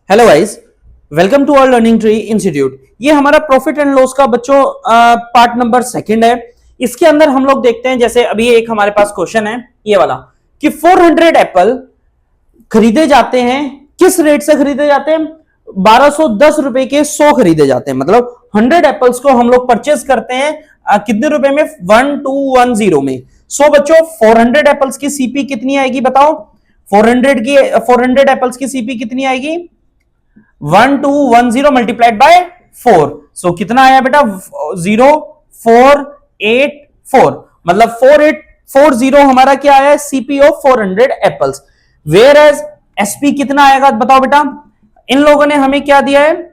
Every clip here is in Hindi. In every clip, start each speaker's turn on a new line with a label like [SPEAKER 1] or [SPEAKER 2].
[SPEAKER 1] Hello guys, welcome to our learning tree institute. ये हमारा प्रॉफिट एंड लॉस का बच्चों पार्ट नंबर सेकंड है। इसके अंदर हम लोग देखते हैं, जैसे अभी एक हमारे पास क्वेश्चन है ये वाला कि 400 एप्पल खरीदे जाते हैं। किस रेट से खरीदे जाते हैं? 1210 रुपए के 100 खरीदे जाते हैं। मतलब 100 एप्पल्स को हम लोग परचेस करते हैं कितने रुपए में? 1210 में। सो बच्चों 400 एप्पल्स की सीपी कितनी आएगी बताओ? 400 एप्पल्स की सीपी कितनी आएगी? 1210 मल्टीप्लाइड बाय 4। सो कितना आया बेटा? 0484। मतलब 4840 हमारा क्या आया? CP of 400 apples. Whereas SP कितना आएगा बताओ बेटा? इन लोगों ने हमें क्या दिया है?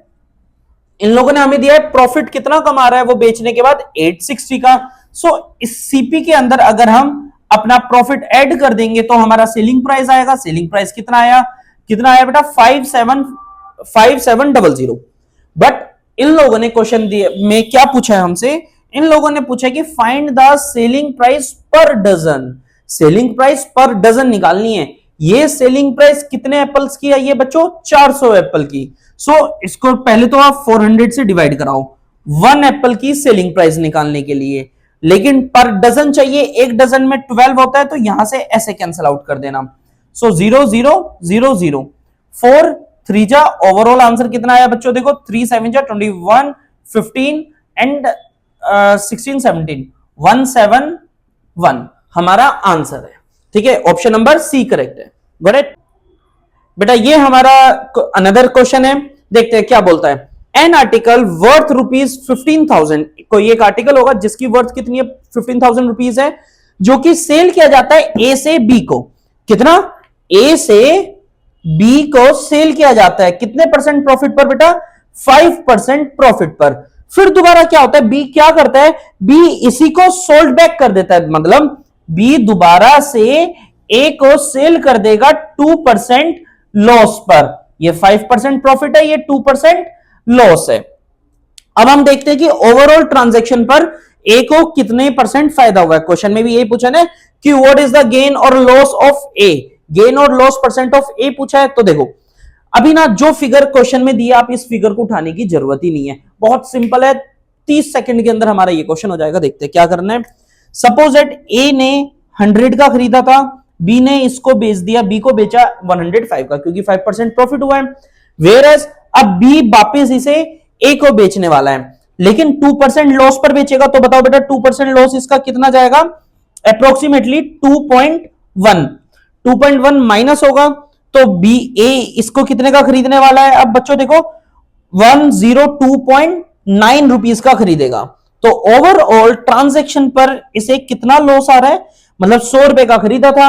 [SPEAKER 1] इन लोगों ने हमें दिया है प्रॉफिट कितना कमा रहा है वो बेचने के बाद? 860 का। सो इस सीपी के अंदर अगर हम अपना प्रॉफिट ऐड कर देंगे तो हमारा सेलिंग प्राइस आएगा। सेलिंग प्राइस कितना आया? कितना आया बेटा? 5700। बट इन लोगों ने क्वेश्चन में क्या पूछा है हमसे? इन लोगों ने पूछा कि find the selling price per dozen. Selling price per dozen निकालनी है। ये सेलिंग प्राइस कितने एप्पल्स की है ये बच्चों? 400 एप्पल की। सो इसको पहले तो आप 400 से डिवाइड कराओ 1 एप्पल की सेलिंग प्राइस निकालने के लिए। लेकिन पर डजन चाहिए, एक डजन में 12 होता है, तो यहां से ऐसे कैंसिल आउट कर देना। सो 0 0 0 0 4 3 जा। ओवरऑल आंसर कितना आया बच्चों? देखो 3 7 जा 21 15 एंड 16 17 171 हमारा आंसर है। ठीक है, ऑप्शन नंबर सी करेक्ट है। गॉट इट बेटा। ये हमारा अनदर क्वेश्चन है, देखते हैं क्या बोलता है। An article worth rupees 15,000। कोई एक आर्टिकल होगा जिसकी वर्थ कितनी है? 15,000 रुपीज है, जो कि सेल किया जाता है ए से बी को। कितना? ए से बी को सेल किया जाता है कितने परसेंट प्रॉफिट पर बेटा? 5% प्रॉफिट पर। फिर दोबारा क्या होता है? बी क्या करता है? बी इसी को सोल्ड बैक कर देता है। मतलब बी दोबारा से ए को सेल कर देगा 2% लॉस पर। ये 5% प्रॉफिट है, ये 2% लॉस है। अब हम देखते हैं कि ओवरऑल ट्रांजैक्शन पर ए को कितने परसेंट फायदा हुआ है। क्वेश्चन में भी यही पूछा है कि व्हाट इज द गेन और लॉस ऑफ ए। गेन और लॉस परसेंट ऑफ ए पूछा है। तो देखो अभी ना जो फिगर क्वेश्चन में दिया, आप इस फिगर को उठाने की जरूरत ही नहीं है, बहुत सिंपल है। 30 सेकंड के अंदर हमारा ये क्वेश्चन हो जाएगा। देखते हैं क्या करना है। सपोज दैट ए ने 100 का खरीदा था, बी ने इसको बेच दिया, बी को बेचा 105 का, क्योंकि 5% प्रॉफिट हुआ है। वेयर एज अब बी वापिस इसे ए को बेचने वाला है, लेकिन 2% लॉस पर बेचेगा। तो बताओ बेटा 2% लॉस इसका कितना जाएगा? अप्रोक्सीमेटली 2.1 माइनस होगा। तो बी ए इसको कितने का खरीदने वाला है? अब बच्चों देखो 102.9 रुपीज का खरीदेगा। तो ओवरऑल ट्रांजैक्शन पर इसे कितना लॉस आ रहा है? मतलब 100 रुपए का खरीदा था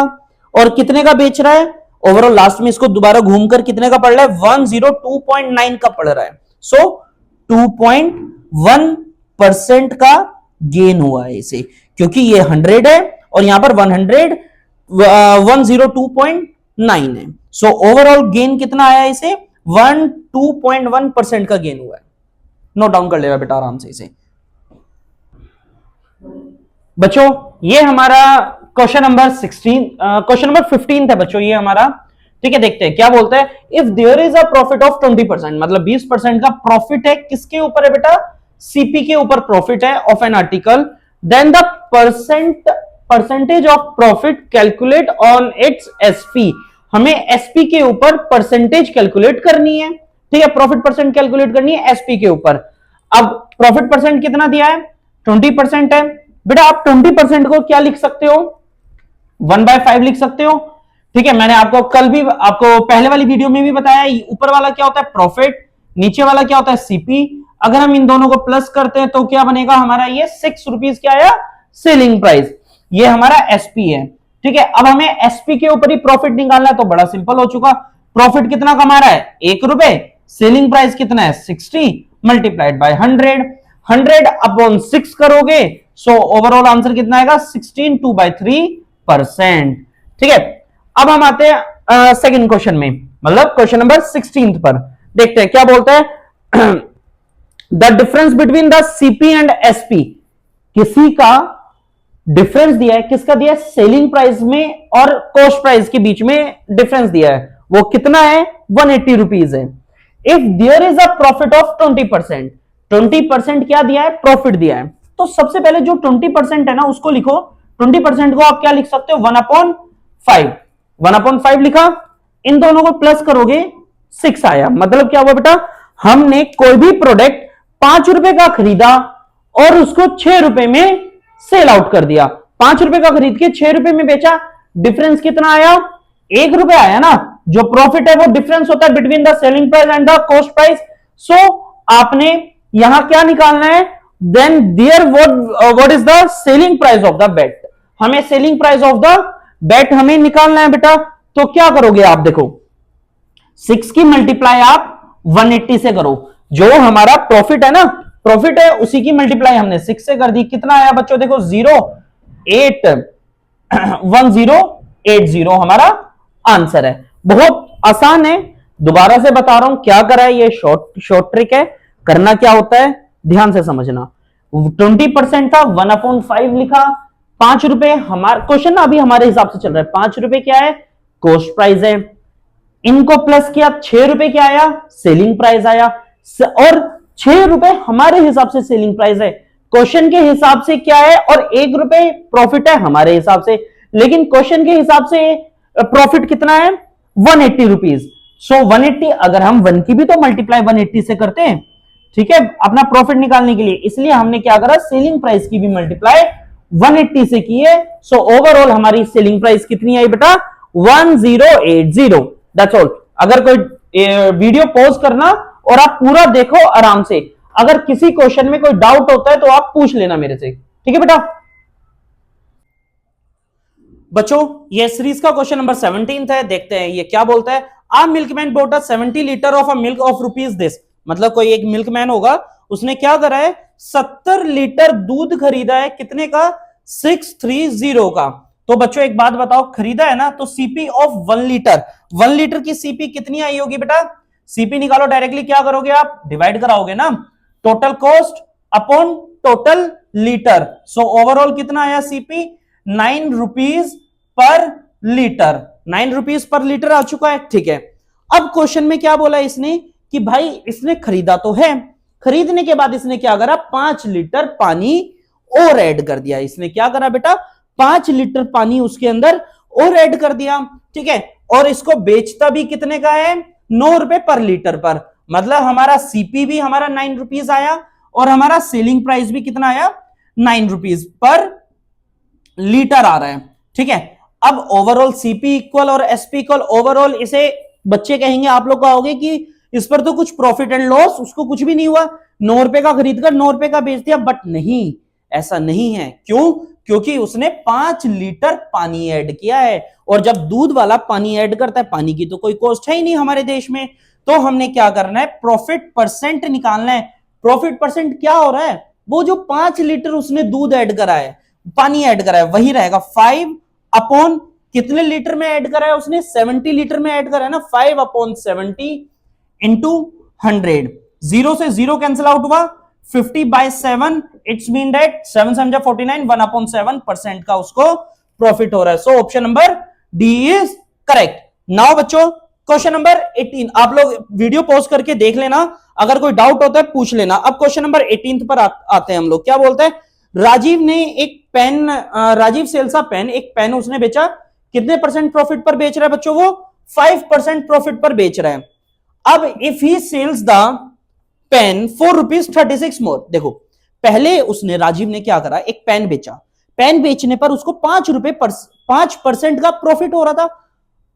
[SPEAKER 1] और कितने का बेच रहा है? ओवरऑल लास्ट में इसको दोबारा घूमकर कितने का पड़ रहा है? 102.9 का पड़ रहा है। सो 2.1% का गेन हुआ है इसे, क्योंकि ये 100 है और यहां पर 102.9 है। सो ओवरऑल गेन कितना आया इसे? 2.1% का गेन हुआ है। नोट डाउन कर लेगा बेटा आराम से इसे। बच्चों ये हमारा क्वेश्चन नंबर 15 है बच्चों ये हमारा। ठीक है, देखते हैं क्या बोलता है। If there is a profit of 20%, मतलब 20% का प्रॉफिट है, किसके ऊपर है बेटा? सीपी के ऊपर प्रॉफिट है of an article. Then the percentage of profit calculate on its SP. हमें एसपी के ऊपर परसेंटेज कैलकुलेट करनी है। ठीक है, प्रॉफिट परसेंट कैलकुलेट करनी है एसपी के ऊपर। अब प्रॉफिट परसेंट कितना दिया है? 20% है बेटा। आप 20% को क्या लिख सकते हो? 1/5 लिख सकते हो। ठीक है, मैंने आपको कल भी, आपको पहले वाली वीडियो में भी बताया, ऊपर वाला क्या होता है? प्रॉफिट, नीचे वाला क्या होता है? सीपी। अगर हम इन दोनों को प्लस करते हैं तो क्या बनेगा हमारा? ये 6 रुपीज क्या आया? Selling price. ये हमारा एसपी है। ठीक है, अब हमें एसपी के ऊपर ही प्रॉफिट निकालना है, तो बड़ा सिंपल हो चुका। प्रॉफिट कितना कमा रहा है? 1 रुपए। सेलिंग प्राइस कितना है? 60 मल्टीप्लाइड बाय 100 अपॉन 6 करोगे। सो ओवरऑल आंसर कितना आएगा? 16 2/3%। ठीक है, अब हम आते हैं सेकंड क्वेश्चन में, मतलब क्वेश्चन नंबर 16 पर। देखते हैं क्या बोलता है। The difference between the CP and SP. किसी का डिफरेंस दिया है, किसका दिया है? सेलिंग प्राइस में और कॉस्ट प्राइस के बीच में डिफरेंस दिया है। वो कितना है? 180 रुपीज है। If there is a profit of 20%, 20% क्या दिया है, प्रॉफिट दिया है, तो सबसे पहले जो 20% है ना उसको लिखो। 20% को आप क्या लिख सकते हो, 1/5, 1/5 लिखा, इन दोनों को प्लस करोगे 6 आया। मतलब क्या हुआ बेटा, हमने कोई भी प्रोडक्ट 5 रुपए का खरीदा और उसको 6 रुपए में सेल आउट कर दिया। 5 रुपए का खरीद के 6 रुपए में बेचा, डिफरेंस कितना आया, 1 रुपए आया ना। जो प्रॉफिट है वो डिफरेंस होता है between the selling price and the cost price. So आपने यहां क्या निकालना है, then there what is the selling price of the bet. हमें selling price of the bet हमें निकालना है बेटा। तो क्या करोगे आप, देखो 6 की मल्टीप्लाई आप 180 से करो। जो हमारा प्रॉफिट है ना, प्रॉफिट है उसी की मल्टीप्लाई हमने 6 से कर दी। कितना आया बच्चों, देखो 1080 हमारा आंसर है। बहुत आसान है, दोबारा से बता रहा हूं क्या करा है, ये शॉर्ट ट्रिक है। करना क्या होता है ध्यान से समझना। 20% था, 1/5 लिखा, 5 रुपए हमारा क्वेश्चन ना अभी हमारे हिसाब से चल रहा है। 5 रुपए क्या है, कॉस्ट प्राइस है। इनको प्लस किया, 6 रुपए क्या आया, सेलिंग प्राइस आया। और 6 रुपए हमारे हिसाब से सेलिंग प्राइस है, क्वेश्चन के हिसाब से क्या है, और 1 रुपए प्रॉफिट है हमारे हिसाब से। लेकिन क्वेश्चन के हिसाब से प्रॉफिट कितना है, 180 रुपीज। सो 180 अगर हम 1 की भी तो मल्टीप्लाई 180 से करते हैं, ठीक है, अपना प्रॉफिट निकालने के लिए। इसलिए हमने क्या करा, सेलिंग प्राइस की भी मल्टीप्लाई 180 से की है। सो ओवरऑल हमारी सेलिंग प्राइस कितनी आई बेटा, 1080। That's all. अगर कोई वीडियो पॉज करना और आप पूरा देखो आराम से। अगर किसी क्वेश्चन में कोई डाउट होता है तो आप पूछ लेना मेरे से, ठीक है बेटा। बच्चों ये सीरीज का क्वेश्चन नंबर 17 है, देखते हैं ये क्या बोलता है। A milkman bought 70 litre of a milk of rupees this. मतलब कोई एक मिल्कमैन होगा, उसने क्या करा है, 70 लीटर दूध खरीदा है, कितने का, 630 का। तो बच्चों एक बात बताओ, खरीदा है ना, तो सीपी ऑफ 1 लीटर, 1 लीटर की सीपी कितनी आई होगी बेटा। सीपी निकालो, डायरेक्टली क्या करोगे आप, डिवाइड कराओगे ना, total cost upon total litre. So overall कितना आया CP, 9 rupees per litre, 9 rupees per litre आ चुका है, ठीक है। अब क्वेश्चन में क्या बोला इसने कि भाई इसने खरीदा तो है, खरीदने के बाद इसने क्या करा, 5 लीटर पानी और ऐड कर दिया। इसने क्या करा बेटा, 5 लीटर पानी उसके अंदर और ऐड कर दिया, ठीक है। और इसको बेचता भी कितने का है, 9 रुपए पर लीटर पर। मतलब हमारा सीपी भी हमारा 9 रुपीज आया और हमारा सेलिंग प्राइस भी कितना आया, 9 रुपीज पर लीटर आ रहा है, ठीक है। अब ओवरऑल सीपी इक्वल और एसपी इक्वल, ओवरऑल इसे बच्चे कहेंगे, आप लोग कहोगे कि इस पर तो कुछ प्रॉफिट एंड लॉस, उसको कुछ भी नहीं हुआ, 9 रुपए का खरीदकर 9 रुपए का बेच दिया। बट नहीं, ऐसा नहीं है। क्यों, क्योंकि उसने 5 लीटर पानी ऐड किया है, और जब दूध वाला पानी ऐड करता है, पानी की तो कोई कॉस्ट है ही नहीं हमारे देश में, तो हमने क्या करना है, प्रॉफिट परसेंट निकालना है। प्रॉफिट परसेंट क्या हो रहा है, वो जो 5 लीटर उसने दूध ऐड करा है, पानी ऐड करा है, वही रहेगा 5 अपॉन कितने लीटर में ऐड करा है उसने, 70 लीटर में ऐड करा है ना, 5/70 इंटू 100। 0 से 0 कैंसिल आउट हुआ, 50/7, इट्स मीन दैट 7 7 49, 1/7% का उसको प्रॉफिट हो रहा है। So option number D is correct. Now बच्चों क्वेश्चन नंबर 18, आप लोग वीडियो पॉज करके देख लेना, अगर कोई डाउट होता है पूछ लेना। अब क्वेश्चन नंबर 18 पर आते हैं हम लोग। क्या बोलते हैं, राजीव ने एक पेन, राजीव सेल्स अ पेन, एक पेन उसने बेचा, कितने परसेंट प्रॉफिट पर बेच रहा है बच्चों, वो 5% प्रॉफिट पर बेच रहा है। अब if he sells the pen for ₹36 more. देखो पहले उसने, राजीव ने क्या करा, एक पेन बेचा, पेन बेचने पर उसको 5% का प्रॉफिट हो रहा था।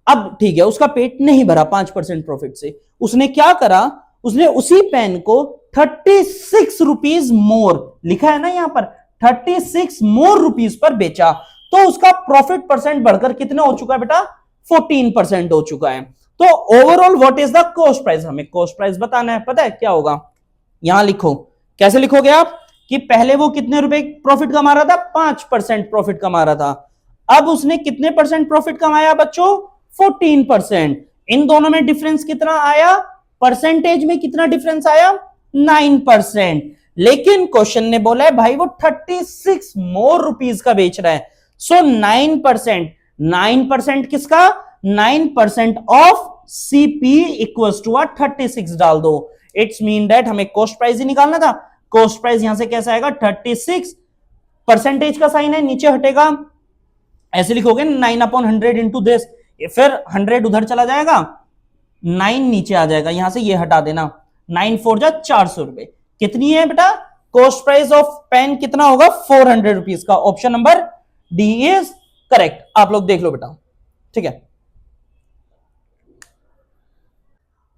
[SPEAKER 1] अब ठीक है, उसका पेट नहीं भरा 5% प्रॉफिट से, उसने क्या करा, उसने उसी पेन को 36 रुपीज मोर, लिखा है ना यहां पर, 36 मोर रुपीज पर बेचा, तो उसका प्रॉफिट परसेंट बढ़कर कितना हो चुका है बेटा, 14% हो चुका है। तो overall what is the cost price, हमें कॉस्ट प्राइस बताना है। पता है क्या होगा, यहां लिखो, कैसे लिखोगे आप, कि पहले वो कितने रुपए प्रॉफिट कमा रहा था, 5% प्रॉफिट कमा रहा था। अब उसने कितने परसेंट प्रॉफिट कमाया बच्चों, 14%। इन दोनों में डिफरेंस कितना आया, परसेंटेज में कितना डिफरेंस आया, 9%। लेकिन क्वेश्चन ने बोला है भाई वो 36 मोर रुपीज का बेच रहा है। सो 9%, 9% किसका, 9% ऑफ सीपी इक्वल्स टू 36 डाल दो। इट्स मीन दैट हमें कॉस्ट प्राइस ही निकालना था। कॉस्ट प्राइस यहां से कैसा आएगा 36, परसेंटेज का साइन है नीचे हटेगा, ऐसे लिखोगे 9/100 इंटू दिस, फिर 100 उधर चला जाएगा, 9 नीचे आ जाएगा, यहां से ये हटा देना, 9 4 जा 400 रुपए। कितनी है बेटा कॉस्ट प्राइस ऑफ पेन, कितना होगा 400 रुपीज का। Option number D is correct. आप लोग देख लो बेटा, ठीक है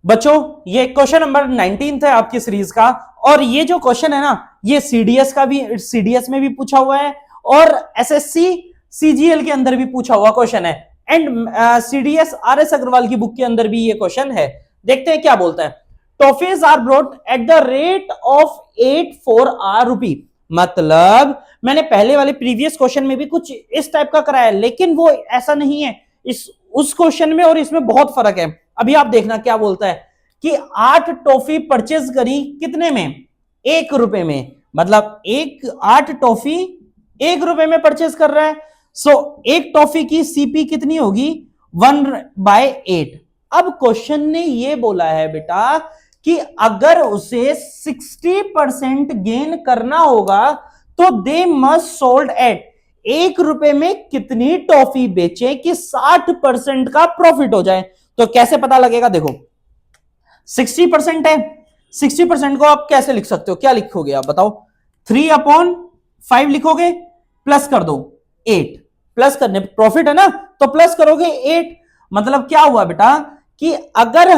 [SPEAKER 1] बच्चों, ये क्वेश्चन नंबर 19 है आपकी सीरीज का। और ये जो क्वेश्चन है ना, ये सीडीएस का भी, सीडीएस में भी पूछा हुआ है और एसएससी सीजीएल के अंदर भी पूछा हुआ क्वेश्चन है, एंड सीडीएस आरएस अग्रवाल की बुक के अंदर भी ये क्वेश्चन है। देखते हैं क्या बोलता है। Toffees are brought at the rate of 8 for ₹। मतलब मैंने पहले वाले प्रीवियस क्वेश्चन में भी कुछ इस टाइप का कराया, लेकिन वो ऐसा नहीं है। उस क्वेश्चन में और इसमें बहुत फर्क है। अभी आप देखना क्या बोलता है कि 8 टॉफी परचेज करी कितने में, ₹1 में। मतलब 8 टॉफी ₹1 में परचेज कर रहा है। सो एक टॉफी की सीपी कितनी होगी 1/8। अब क्वेश्चन ने ये बोला है बेटा कि अगर उसे 60% गेन करना होगा तो दे मस्ट सोल्ड एट, ₹1 में कितनी टॉफी बेचे कि 60% का प्रॉफिट हो जाए। तो कैसे पता लगेगा, देखो 60% है, 60% को आप कैसे लिख सकते हो, क्या लिखोगे आप बताओ, 3/5 लिखोगे, प्लस कर दो 8, प्लस करने प्रॉफिट है ना तो प्लस करोगे 8। मतलब क्या हुआ बेटा कि अगर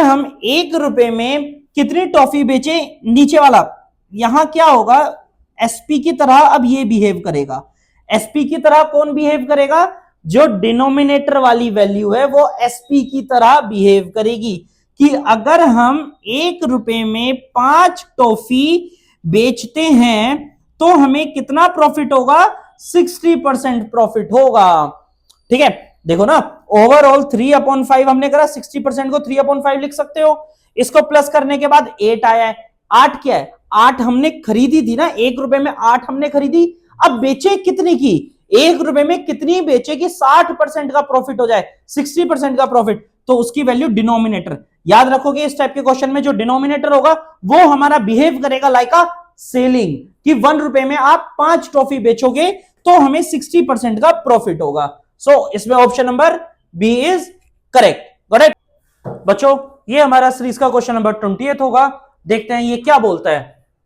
[SPEAKER 1] हम ₹1 में कितनी टॉफी बेचे, नीचे वाला यहां क्या होगा एसपी की तरह अब ये बिहेव करेगा। एसपी की तरह कौन बिहेव करेगा, जो डिनोमिनेटर वाली वैल्यू है वो एसपी की तरह बिहेव करेगी कि अगर हम ₹1 में 5 टॉफी बेचते हैं तो हमें कितना प्रॉफिट होगा, 60% प्रॉफिट होगा। ठीक है, देखो ना ओवरऑल 3/5 हमने करा, 60% को 3/5 लिख सकते हो। इसको प्लस करने के बाद 8 आया है। 8 क्या है, 8 हमने खरीदी थी ना, ₹1 में 8 हमने खरीदी। अब बेचे कितने की, ₹1 में कितनी बेचे कि 60% का प्रॉफिट हो जाए, 60% का प्रॉफिट, तो उसकी वैल्यू डिनोमिनेटर। याद रखोगे इस टाइप के क्वेश्चन में जो डिनोमिनेटर होगा वो हमारा बिहेव करेगा लाइक अ सेलिंग, कि ₹1 में आप 5 टॉफी बेचोगे तो हमें 60% का प्रॉफिट होगा। सो इसमें option number B is correct. Correct बच्चों, ये हमारा सीरीज का क्वेश्चन नंबर 20 होगा। देखते हैं ये क्या बोलता है।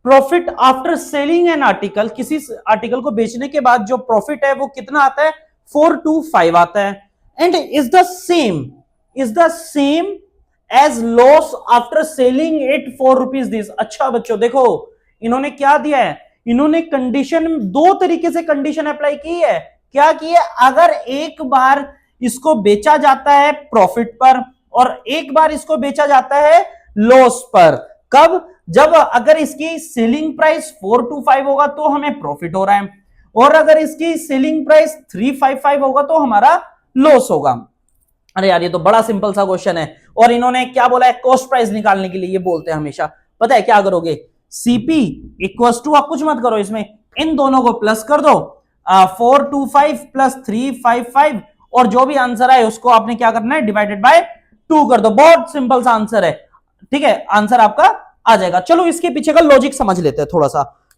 [SPEAKER 1] Profit after selling an article, किसी आर्टिकल को बेचने के बाद जो प्रॉफिट है वो कितना आता है, 4 to 5 आता है, and is the same as loss after selling it ₹4 this. अच्छा बच्चों देखो, इन्होंने क्या दिया है, इन्होंने कंडीशन, 2 तरीके से कंडीशन अप्लाई की है। क्या की है, अगर एक बार इसको बेचा जाता है प्रॉफिट पर और एक बार इसको बेचा जाता है लॉस पर, कब, जब अगर इसकी सेलिंग प्राइस 4 to 5 होगा तो हमें प्रॉफिट हो रहा है, और अगर इसकी सेलिंग प्राइस 355 होगा तो हमारा लॉस होगा। अरे यार ये तो बड़ा सिंपल सा क्वेश्चन है। और इन्होंने क्या बोला है, कॉस्ट प्राइस निकालने के लिए ये बोलते हैं हमेशा। पता है क्या करोगे, सीपी इक्वल्स टू, आप कुछ मत करो इसमें, इन दोनों को प्लस कर दो, 425 प्लस 355, और जो भी आंसर है उसको आपने क्या करना है, डिवाइडेड बाय 2 कर दो। बहुत सिंपल सा आंसर है, ठीक है, आंसर आपका आ जाएगा। चलो इसके पीछे का लॉजिक समझ लेते हैं,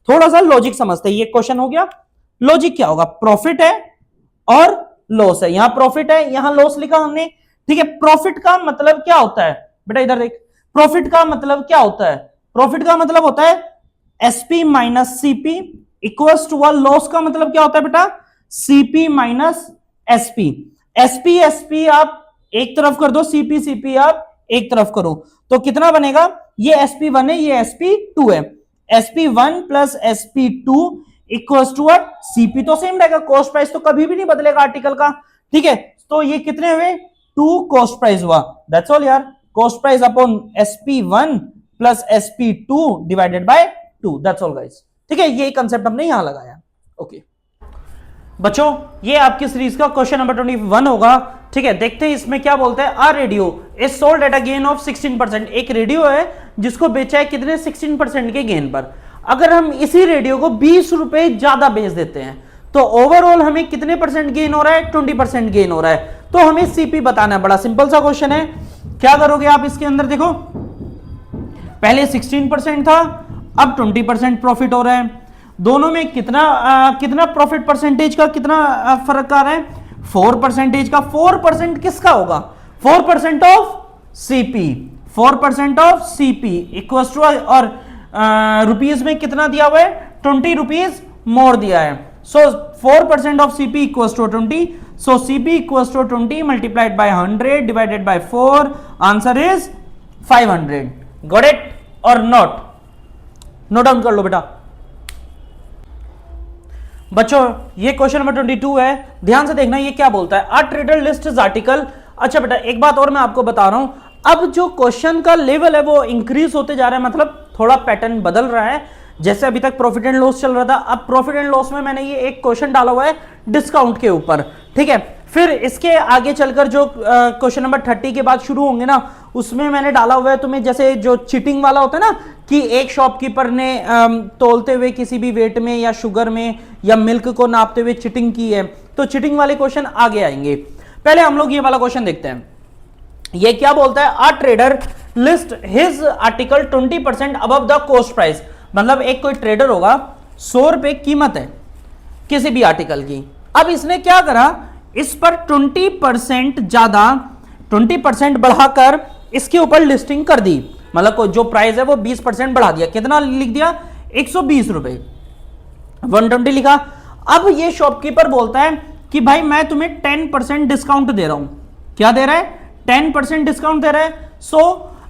[SPEAKER 1] थोड़ा सा लॉजिक समझते हैं। ये क्वेश्चन हो गया, लॉजिक क्या होगा, प्रॉफिट है और लॉस है, यहां प्रॉफिट है यहां लॉस लिखा हमने, ठीक है। प्रॉफिट का मतलब क्या होता है बेटा, इधर देख, प्रॉफिट का मतलब क्या होता है, प्रॉफिट का मतलब होता है SP minus CP equals to, loss का मतलब क्या होता है बेटा, CP minus SP. SP SP आप एक तरफ कर दो, सीपी सीपी आप एक तरफ करो, तो कितना बनेगा, ये sp1 है, ये sp2 है, sp1 plus sp2 equals to what, CP तो सेम रहेगा, कॉस्ट प्राइस तो कभी भी नहीं बदलेगा आर्टिकल का, ठीक है। तो ये कितने हुए, 2 कॉस्ट प्राइस हुआ, दैट्स ऑल यार, cost price upon sp1 plus sp2 divided by 2, that's all guys, ठीक है। ये कंसेप्ट हमने यहां लगाया, ओके बच्चों। ये आपकी सीरीज का क्वेश्चन नंबर 21 होगा, ठीक है। देखते हैं इसमें क्या बोलते हैं। A radio is sold at a gain of 16%। एक रेडियो है जिसको बेचा है कितने, 16% के गेन पर। अगर हम इसी रेडियो को ₹20 ज्यादा बेच देते हैं तो ओवरऑल हमें कितने परसेंट गेन हो रहा है, 20% गेन हो रहा है। तो हमें सीपी बताना है। बड़ा सिंपल सा क्वेश्चन है। क्या करोगे आप इसके अंदर, देखो पहले 16% था, अब 20% प्रॉफिट हो रहा है। दोनों में कितना प्रॉफिट परसेंटेज का कितना फर्क आ रहा है, 4% का। 4% किसका होगा, 4% of CP, 4% of CP equal to, और रुपीज में कितना दिया हुआ है, 20 रुपीज मोर दिया है। So 4% of CP equal to 20, so CP equal to 20 multiplied by 100 divided by 4, answer is 500। Got it or not, note down कर लो बेटा। बच्चों ये क्वेश्चन नंबर 22 है, ध्यान से देखना ये क्या बोलता है। A trader list article. अच्छा बेटा एक बात और मैं आपको बता रहा हूं, अब जो क्वेश्चन का लेवल है वो इंक्रीज होते जा रहा है, मतलब थोड़ा पैटर्न बदल रहा है। जैसे अभी तक प्रॉफिट एंड लॉस चल रहा था, अब प्रॉफिट एंड लॉस में मैंने ये एक क्वेश्चन डाला हुआ है डिस्काउंट के ऊपर, ठीक है। फिर इसके आगे चलकर जो क्वेश्चन नंबर 30 के बाद शुरू होंगे ना, उसमें मैंने डाला हुआ है तुम्हें, जैसे जो चीटिंग वाला होता है ना, कि एक शॉपकीपर ने तोलते हुए किसी भी वेट में या शुगर में या मिल्क को नापते हुए चीटिंग की है, तो चीटिंग वाले क्वेश्चन आगे आएंगे। पहले हम लोग ये वाला क्वेश्चन देखते हैं। ये क्या बोलता है, a trader list his article 20% above the cost price. मतलब एक कोई ट्रेडर होगा, 100 रुपए कीमत है किसी भी आर्टिकल की, अब इसने क्या करा, इस पर 20% ज्यादा, 20% बढ़ाकर इसके ऊपर लिस्टिंग कर दी। मतलब जो प्राइस है वो 20% बढ़ा दिया। कितना लिख दिया, 120 रुपए, 120 लिखा। अब ये शॉपकीपर बोलता है कि भाई मैं तुम्हें 10% डिस्काउंट दे रहा हूं। क्या दे रहा है, 10% डिस्काउंट दे रहा है। सो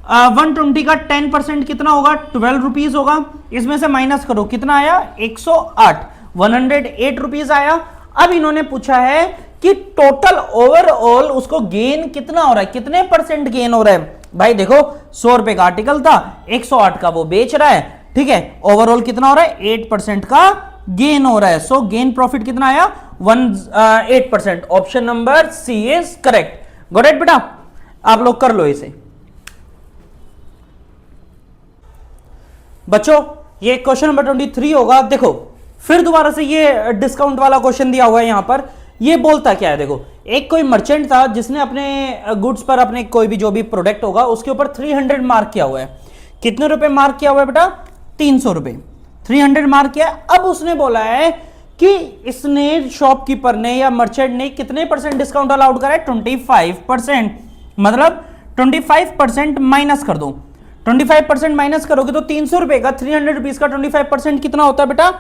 [SPEAKER 1] 120 का 10% कितना होगा, 12 रुपीज होगा। इसमें से माइनस करो, कितना आया, 108, 108 रुपीज आया। अब इन्होंने पूछा है कि टोटल ओवरऑल उसको गेन कितना हो रहा है, कितने परसेंट गेन हो रहा है। भाई देखो 100 रुपए का आर्टिकल था, 108 का वो बेच रहा है, ठीक है। ओवरऑल कितना हो रहा है, 8% का गेन हो रहा है। सो गेन प्रॉफिट कितना आया, 8%। Option number C is correct. Got it बेटा, आप लोग कर लो इसे। बच्चों ये क्वेश्चन नंबर 23 होगा। देखो फिर दोबारा से ये डिस्काउंट वाला क्वेश्चन दिया हुआ है यहां पर। ये बोलता क्या है, देखो एक कोई मर्चेंट था जिसने अपने गुड्स पर, अपने कोई भी जो भी प्रोडक्ट होगा उसके ऊपर 300 मार्क किया हुआ है। कितने रुपए मार्क किया हुआ है बेटा, 300 रुपए, 300 मार्क किया। अब उसने बोला है कि इसने, शॉपकीपर ने या मर्चेंट ने कितने परसेंट डिस्काउंट अलाउड करा है, 25%। मतलब 25% माइनस कर दो, 25% माइनस करोगे तो 300 रुपए का, 300 रुपीज का 25% कितना होता है बेटा,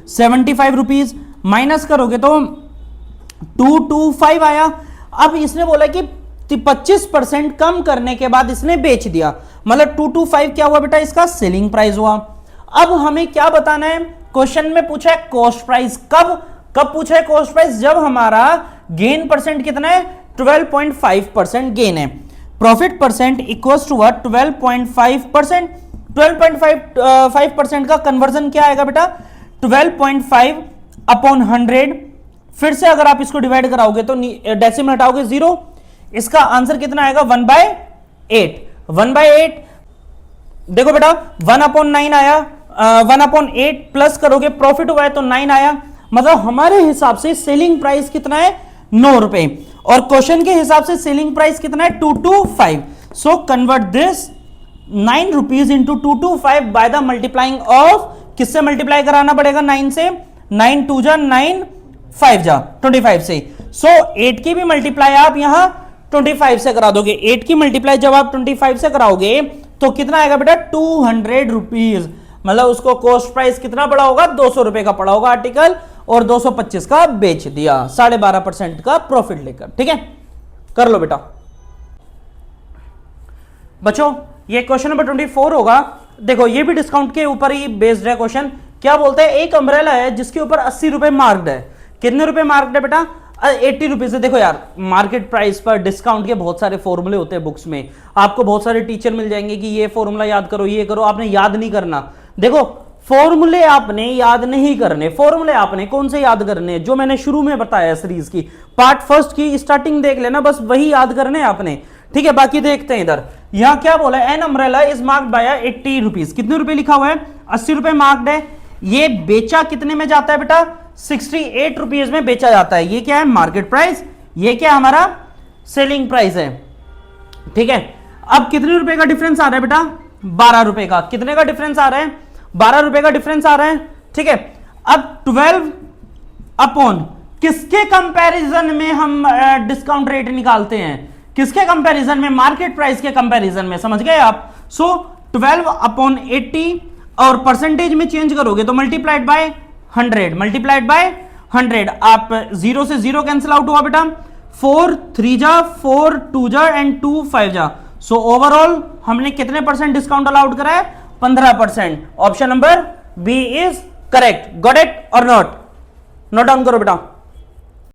[SPEAKER 1] 75 रुपीज। माइनस करोगे तो 225 आया। अब इसने बोला कि 25% कम करने के बाद इसने बेच दिया, मतलब 225 क्या हुआ बेटा, इसका सेलिंग प्राइस हुआ। अब हमें क्या बताना है, क्वेश्चन में पूछा है कॉस्ट प्राइस। कब पूछा है कॉस्ट प्राइस, जब हमारा गेन परसेंट कितना है, 12.5% गेन है। Profit percent equals to what, 12.5%। 12.5% का कन्वर्जन क्या आएगा बेटा, 12.5 अपॉन 100। फिर से अगर आप इसको डिवाइड कराओगे तो डेसिमल हटाओगे 0, इसका आंसर कितना आएगा, 1/8। 1/8 देखो बेटा, 1/9 आया, 1/8 प्लस करोगे, प्रॉफिट हुआ है तो 9 आया। मतलब हमारे हिसाब से सेलिंग प्राइस कितना है, 9 रुपए, और क्वेश्चन के हिसाब से सेलिंग प्राइस कितना है, 225। So convert this 9 rupees into 225 by the multiplying of, किससे मल्टीप्लाई कराना पड़ेगा, 9 से, 9 2 जा 9, 5 जा 25 से। सो 8 की भी मल्टीप्लाई आप यहां 25 से करा दोगे। 8 की मल्टीप्लाई जब आप 25 से कराओगे तो कितना आएगा बेटा, 200 रुपीज। मतलब उसको कॉस्ट प्राइस कितना पड़ा होगा, 200 रुपए का पड़ा होगा आर्टिकल, और 225 का बेच दिया, 12.5% का प्रॉफिट लेकर। ठीक है, कर लो बेटा। बच्चों ये क्वेश्चन नंबर 24 होगा। देखो ये भी डिस्काउंट के ऊपर ही बेस्ड है क्वेश्चन। क्या बोलते हैं, एक अम्ब्रेला है जिसके ऊपर 80 रुपए मार्क्ड है। कितने रुपए मार्क्ड है बेटा, 80 रुपीज है। देखो यार, मार्केट प्राइस पर डिस्काउंट के बहुत सारे फॉर्मूले होते हैं बुक्स में, आपको बहुत सारे टीचर मिल जाएंगे कि ये फॉर्मूला याद करो, ये करो, आपने याद नहीं करना। देखो फॉर्मूले आपने याद नहीं करने, फॉर्मूले आपने कौन से याद करने, जो मैंने शुरू में बताया सीरीज की, पार्ट फर्स्ट की स्टार्टिंग देख लेना, बस वही याद करने आपने। ठीक है, बाकी देखते हैं इधर। यहां क्या बोला है, an umbrella is marked by 80 rupees. कितने रुपए लिखा हुआ है, 80 रुपए मार्क्ड है। ये बेचा कितने में जाता है बेटा, 68 रुपीज में बेचा जाता है। ये क्या है, मार्केट प्राइस। ये क्या है हमारा सेलिंग प्राइस है, ठीक है। अब कितने रुपए का डिफरेंस आ रहा है बेटा, 12 रुपए का। कितने का डिफरेंस आ रहा है, 12 रुपए का डिफरेंस आ रहा है, ठीक है। अब 12 अपॉन किसके कंपैरिजन में हम डिस्काउंट रेट निकालते हैं, किसके कंपैरिजन में, मार्केट प्राइस के कंपैरिजन में, समझ गए आप। सो 12 अपॉन 80 और परसेंटेज में चेंज करोगे तो मल्टीप्लाइड बाय 100, मल्टीप्लाइड बाय 100। आप 0 से 0 कैंसिल आउट हुआ बेटा, 4 3 जा, 4 2 जा एंड 2 5 जा। सो ओवरऑल हमने कितने परसेंट डिस्काउंट अलाउड करा है, 15%। Option number B is correct. Got it or not, note down करो बेटा।